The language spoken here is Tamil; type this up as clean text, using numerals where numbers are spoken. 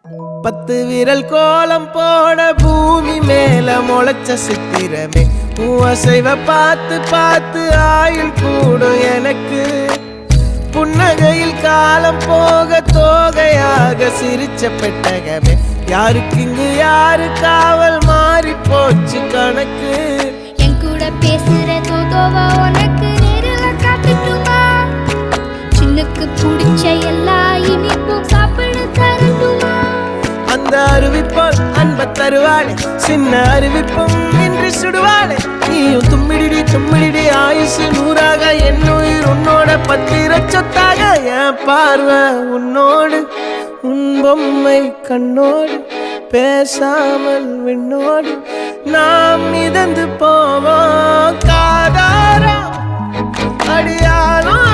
10 விரல் கோலம் போட பூமி மேல முளைச்ச சித்திரமே அசைவ பார்த்து பார்த்து ஆயுள் கூடும் எனக்கு புன்னகையில் காலம் போக தோகையாக சிரிச்ச பெட்டகமே யாருக்கு இங்கு யாரு காவல் மாறி போச்சு கணக்கு என் கூட பேசுற தோதோவா உனக்கு நேரில் காட்டுட்டுமா சின்னுக்கு பிடிச்ச எல்லா இனிப்பும் சாப்பிட தரட்டுமா அந்த அறிவிப்போல் அன்ப தருவாளே சின்ன அறிவிப்பும் இன்று சுடுவாளே நீயும் தும்மிடி தும்மிடி ஆயுசு 100ஆக என் உயிர் உன்னோட 10 சொத்தாக என் பார்வை உன்னோடு உன் பொம்மை கண்ணோடு பேசாமல் விண்ணோடு நாம் மிதந்து போவோம் காதாரா அடியாலும்